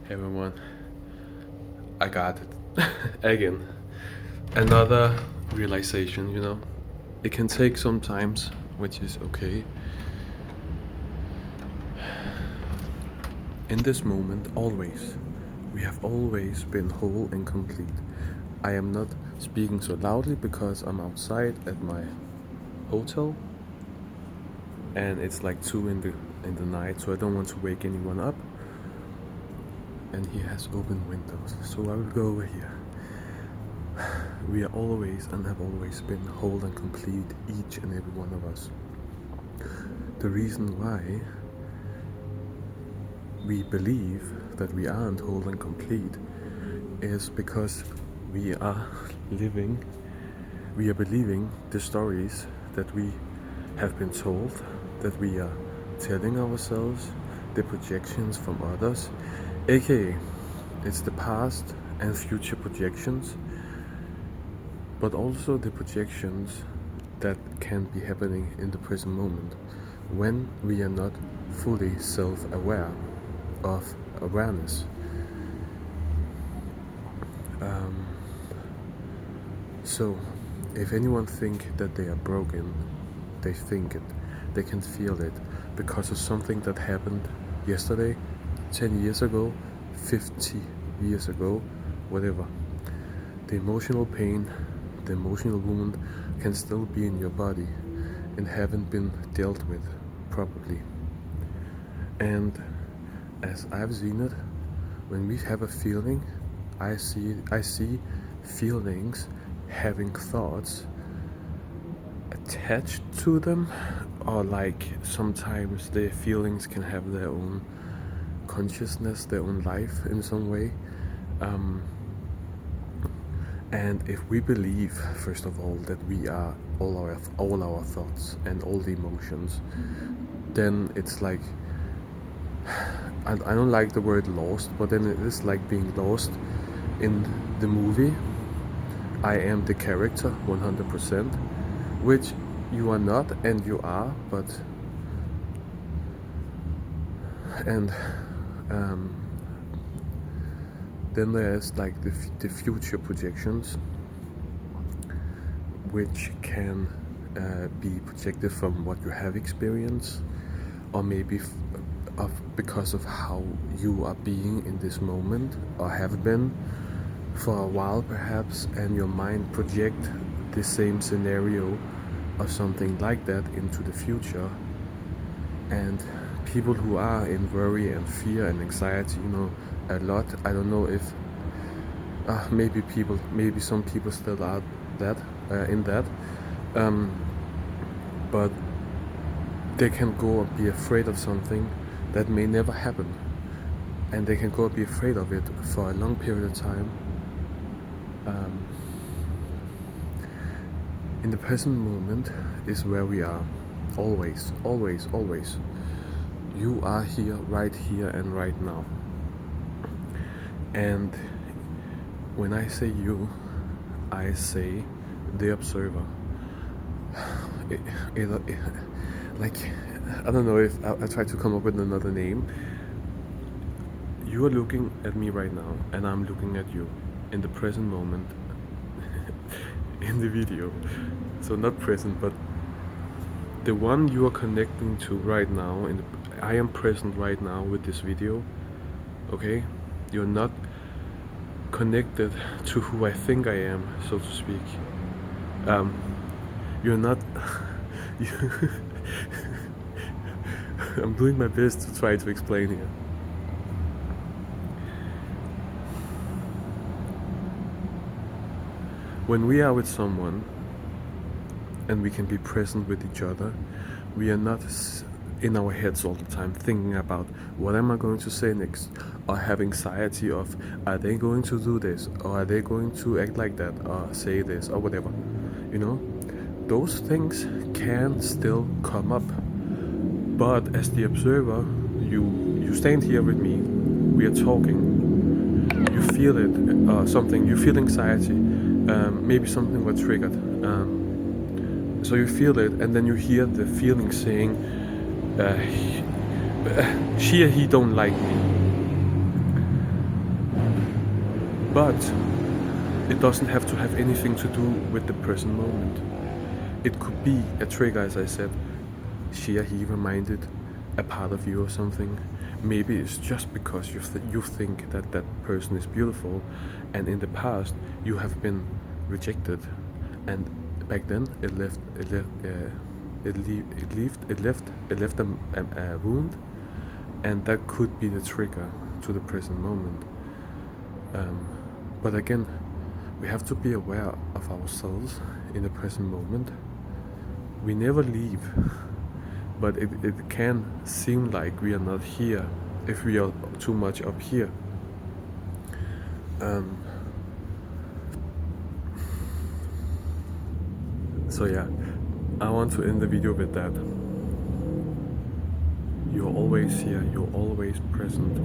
Hey everyone, I got it. Again. Another realization, It can take some times, which is okay. In this moment, always, we have always been whole and complete. I am not speaking so loudly because I'm outside at my hotel and it's like 2 in the night, so I don't want to wake anyone up. And he has open windows, so I will go over here. We are always and have always been whole and complete, each and every one of us. The reason why we believe that we aren't whole and complete is because we are believing the stories that we have been told, that we are telling ourselves, the projections from others, aka it's the past and future projections, but also the projections that can be happening in the present moment when we are not fully self-aware of awareness. So if anyone think that they are broken, they think it, they can feel it because of something that happened yesterday, 10 years ago, 50 years ago, whatever. The emotional pain, the emotional wound can still be in your body and haven't been dealt with properly. And as I've seen it, when we have a feeling, I see feelings having thoughts attached to them, or like sometimes the feelings can have their own consciousness, their own life in some way. And if we believe, first of all, that we are all our thoughts and all the emotions, then it's like, I don't like the word lost, but then it is like being lost in the movie. I am the character 100%, which you are not and you are, but then there's like the future projections, which can be projected from what you have experienced, or maybe because of how you are being in this moment, or have been for a while perhaps, and your mind project the same scenario or something like that into the future. And people who are in worry and fear and anxiety, a lot, I don't know if maybe some people still are in that, but they can go and be afraid of something that may never happen, and they can go and be afraid of it for a long period of time. In the present moment is where we are, always, always, always. You are here and right now. And when I say you, I say the observer. Like, I don't know if I try to come up with another name. You are looking at me right now, and I'm looking at you in the present moment in the video. So not present, but the one you are connecting to right now. I am present right now with this video. Okay? You're not connected to who I think I am, so to speak. You're not. I'm doing my best to try to explain here. When we are with someone and we can be present with each other, we are not in our heads all the time thinking about what am I going to say next, or have anxiety of are they going to do this, or are they going to act like that, or say this, or whatever. Those things can still come up. But as the observer, you stand here with me, we are talking, you feel it, something, you feel anxiety, maybe something was triggered. So you feel it, and then you hear the feeling saying, she or he don't like me. But it doesn't have to have anything to do with the present moment. It could be a trigger, as I said. She or he reminded a part of you or something. Maybe it's just because you think that that person is beautiful, and in the past you have been rejected, and back then it left a wound, and that could be the trigger to the present moment. But again, we have to be aware of ourselves in the present moment. We never leave, but it can seem like we are not here if we are too much up here. So yeah, I want to end the video with that. You're always here, you're always present.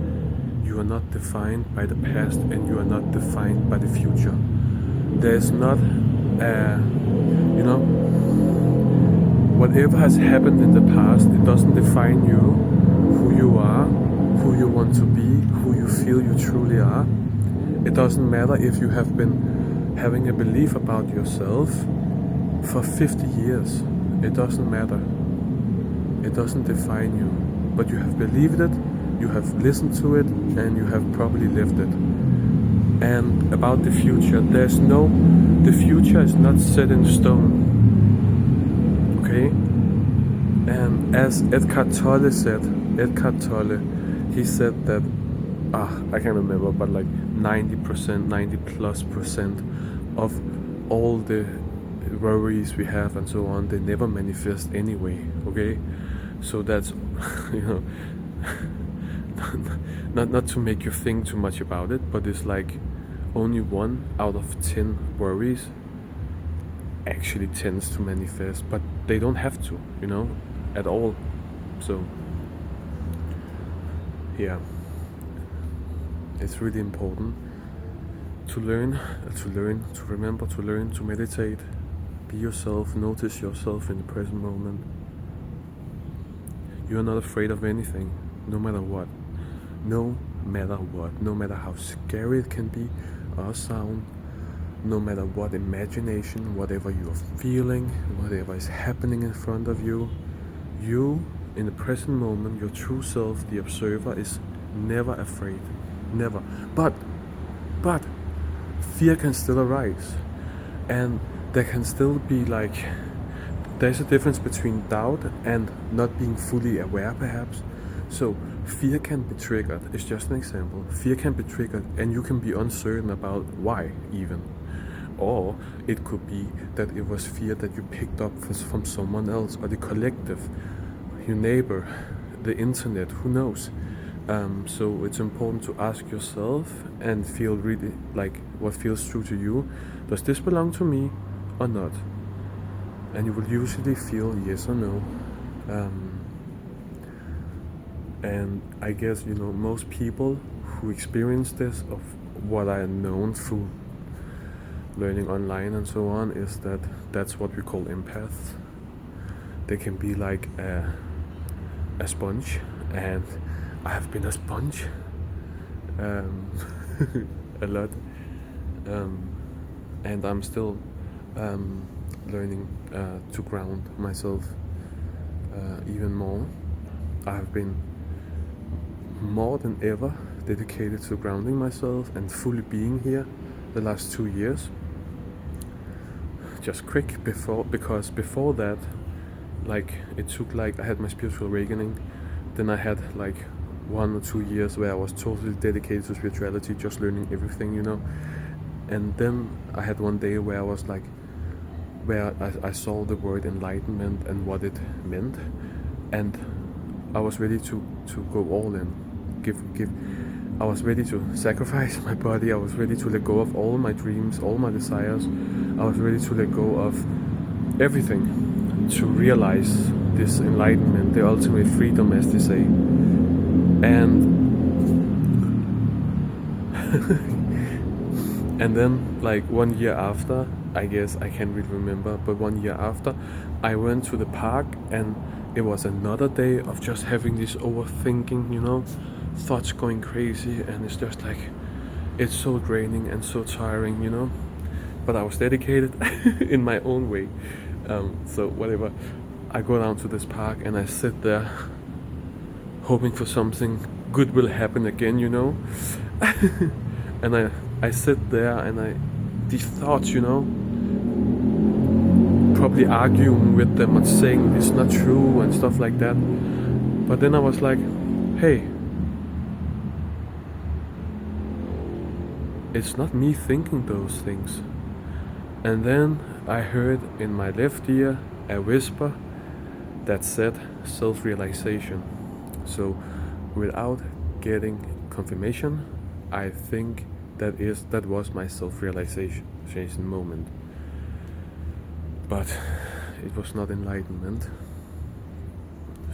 You are not defined by the past, and you are not defined by the future. There's not whatever has happened in the past, it doesn't define you, who you are, who you want to be, who you feel you truly are. It doesn't matter if you have been having a belief about yourself for 50 years. It doesn't matter. It doesn't define you. But you have believed it, you have listened to it, and you have probably lived it. And about the future, the future is not set in stone. Okay? And as Eckhart Tolle said, he said that, I can't remember, but like 90% of all the worries we have and so on, they never manifest anyway, okay? So that's, not to make you think too much about it, but it's like only 1 out of 10 worries actually tends to manifest, but they don't have to, at all. So yeah, it's really important to learn, to remember to learn to meditate, be yourself, notice yourself in the present moment. You are not afraid of anything, no matter what. No matter how scary it can be or sound, no matter what imagination, whatever you are feeling, whatever is happening in front of you, you, in the present moment, your true self, the observer, is never afraid. Never. But fear can still arise. And there can still be there's a difference between doubt and not being fully aware, perhaps. So fear can be triggered. It's just an example. Fear can be triggered, and you can be uncertain about why even. Or it could be that it was fear that you picked up from someone else, or the collective, your neighbor, the internet, who knows. So it's important to ask yourself and feel really what feels true to you. Does this belong to me or not? And you will usually feel yes or no. And I guess most people who experience this, of what I am known through learning online and so on, is that's what we call empaths. They can be like a sponge, and I have been a sponge a lot, and I'm still learning to ground myself even more. I have been more than ever dedicated to grounding myself and fully being here the last 2 years. Just quick because before that, it took I had my spiritual awakening, then I had 1 or 2 years where I was totally dedicated to spirituality, just learning everything, and then I had one day where I was where I saw the word enlightenment and what it meant, and I was ready to go all in, I was ready to sacrifice my body. I was ready to let go of all my dreams, all my desires. I was ready to let go of everything to realize this enlightenment, the ultimate freedom, as they say. And and then 1 year after, I guess I can't really remember, but 1 year after, I went to the park, and it was another day of just having this overthinking, thoughts going crazy, and it's just It's so draining and so tiring, you know. But I was dedicated in my own way. So whatever, I go down to this park and I sit there, hoping for something good will happen again, you know. And I sit there and these thoughts, you know, probably arguing with them and saying it's not true and stuff like that. But then I was like, hey, it's not me thinking those things. And then I heard in my left ear a whisper that said self-realization. So without getting confirmation, I think that was my self-realization moment. But it was not enlightenment.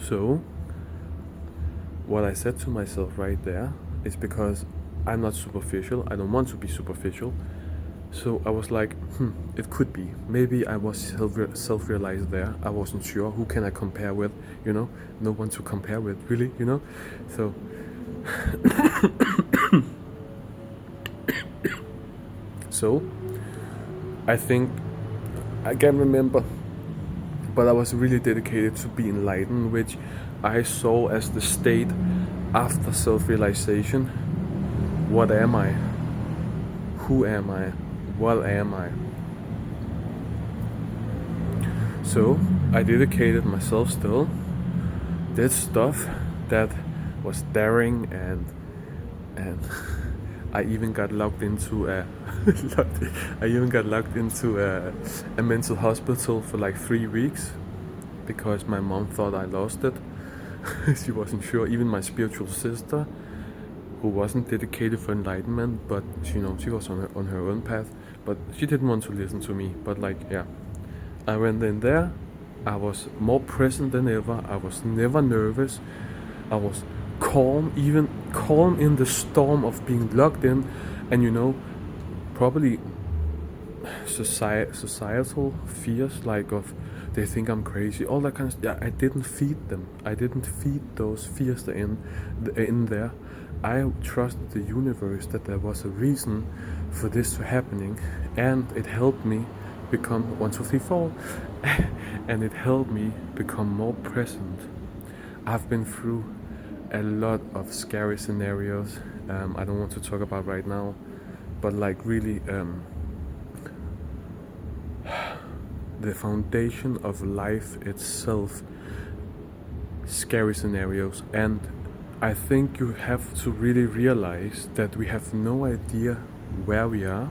So what I said to myself right there is, because I'm not superficial, I don't want to be superficial. So I was like, it could be. Maybe I was self-realized there. I wasn't sure. Who can I compare with? You know, no one to compare with, really, you know? So, so I think, I can't remember, but I was really dedicated to be enlightened, which I saw as the state after self-realization. What am I? Who am I? What am I? So I dedicated myself still, did stuff that was daring, and I even got locked into a a mental hospital for like 3 weeks because my mom thought I lost it. She wasn't sure. Even my spiritual sister, who wasn't dedicated for enlightenment, but she was on her own path, but she didn't want to listen to me. But like, yeah, I went in there. I was more present than ever. I was never nervous. I was calm, even calm in the storm of being locked in. And probably societal fears, like of they think I'm crazy, all that kind of stuff. Yeah, I didn't feed them. I didn't feed those fears in there. I trusted the universe that there was a reason for this to happening, and it helped me become 1, 2, 3, 4, and it helped me become more present. I've been through a lot of scary scenarios. I don't want to talk about right now, but like really, the foundation of life itself, scary scenarios. And I think you have to really realize that we have no idea where we are.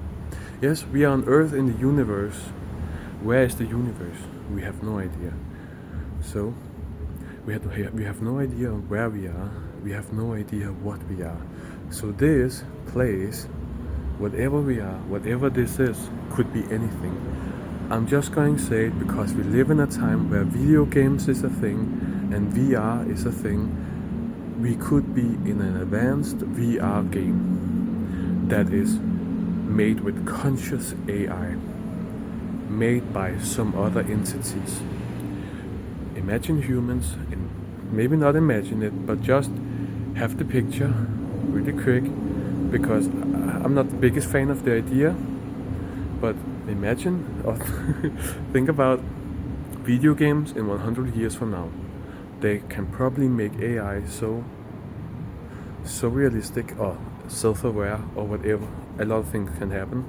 Yes, we are on Earth in the universe. Where is the universe? We have no idea. So we have no idea where we are. We have no idea what we are. So this place, whatever we are, whatever this is, could be anything. I'm just going to say it because we live in a time where video games is a thing and VR is a thing. We could be in an advanced VR game that is made with conscious AI, made by some other entities. Imagine humans, and maybe not imagine it, but just have the picture really quick, because I'm not the biggest fan of the idea, but imagine or think about video games in 100 years from now. They can probably make AI so realistic or self-aware or whatever, a lot of things can happen,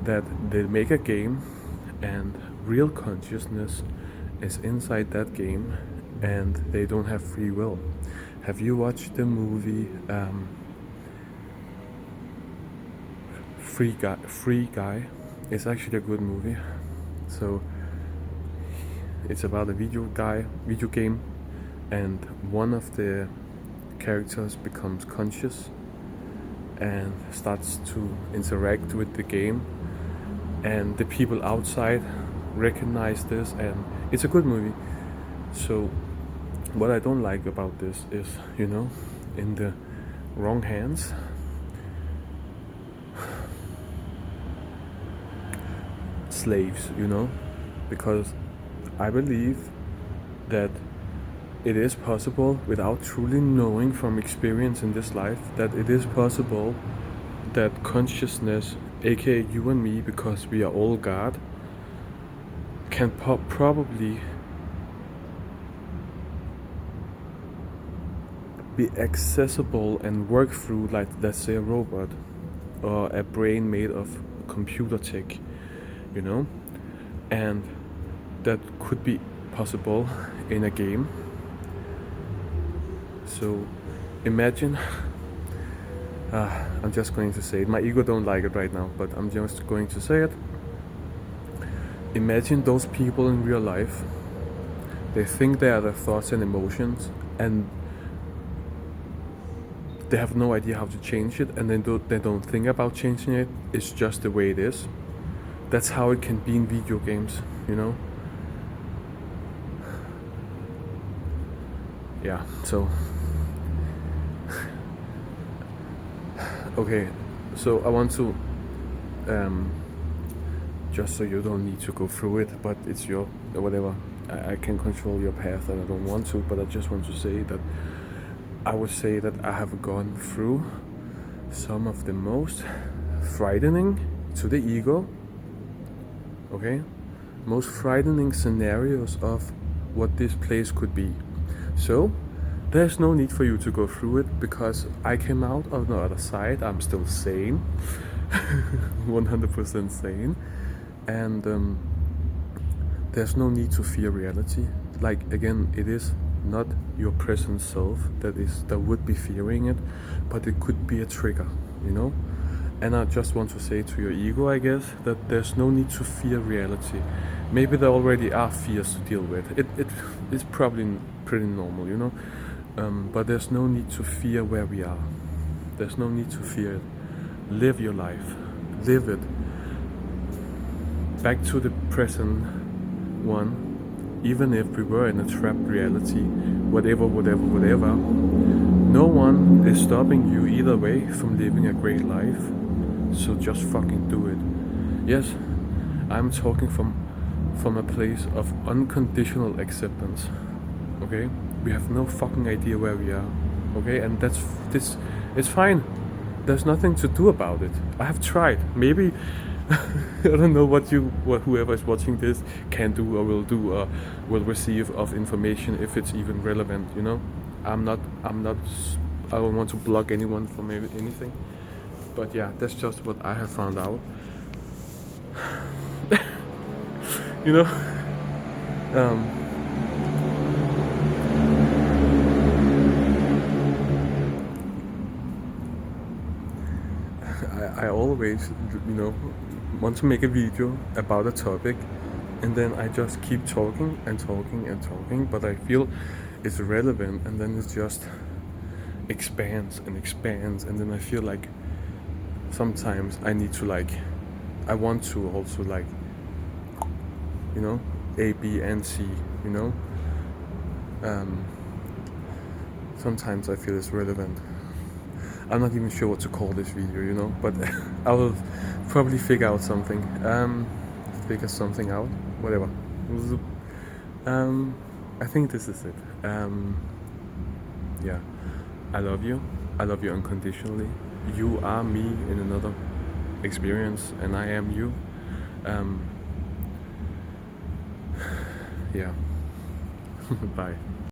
that they make a game and real consciousness is inside that game and they don't have free will. Have you watched the movie Free Guy? It's actually a good movie. So it's about a video game, and one of the characters becomes conscious and starts to interact with the game, and the people outside recognize this, and it's a good movie. So what I don't like about this is, in the wrong hands, slaves, because I believe that it is possible, without truly knowing from experience in this life, that it is possible that consciousness, aka you and me, because we are all God, can probably be accessible and work through, like, let's say, a robot or a brain made of computer tech, you know, and that could be possible in a game. So imagine, I'm just going to say it, my ego don't like it right now, but I'm just going to say it. Imagine those people in real life, they think they are their thoughts and emotions, and they have no idea how to change it, and they don't think about changing it. It's just the way it is. That's how it can be in video games, you know? Yeah, so okay, so I want to just so you don't need to go through it, but it's your whatever. I can control your path, and I don't want to, but I just want to say that I would say that I have gone through some of the most frightening to the ego, okay, most frightening scenarios of what this place could be. So there's no need for you to go through it, because I came out on the other side. I'm still sane, 100% sane, and there's no need to fear reality. Like, again, it is not your present self that would be fearing it, but it could be a trigger, you know. And I just want to say to your ego, I guess, that there's no need to fear reality. Maybe there already are fears to deal with. It's probably pretty normal, you know. But there's no need to fear where we are. There's no need to fear it. Live your life. Live it. Back to the present one. Even if we were in a trapped reality, whatever, no one is stopping you either way from living a great life. So just fucking do it. Yes, I'm talking from a place of unconditional acceptance. Okay? We have no fucking idea where we are. Okay? And it's fine. There's nothing to do about it. I have tried. Maybe I don't know what whoever is watching this can do or will do or will receive of information, if it's even relevant, you know. I don't want to block anyone from anything, but yeah, that's just what I have found out. You know, I always, you know, want to make a video about a topic, and then I just keep talking and talking and talking, but I feel it's relevant, and then it just expands and expands, and then I feel like sometimes I need to, like, I want to also, like, you know, A, B, and C, you know. Sometimes I feel it's relevant. I'm not even sure what to call this video, you know, but I will probably figure out something. Figure something out, whatever. I think this is it. Yeah, I love you. I love you unconditionally. You are me in another experience, and I am you. Yeah. Bye.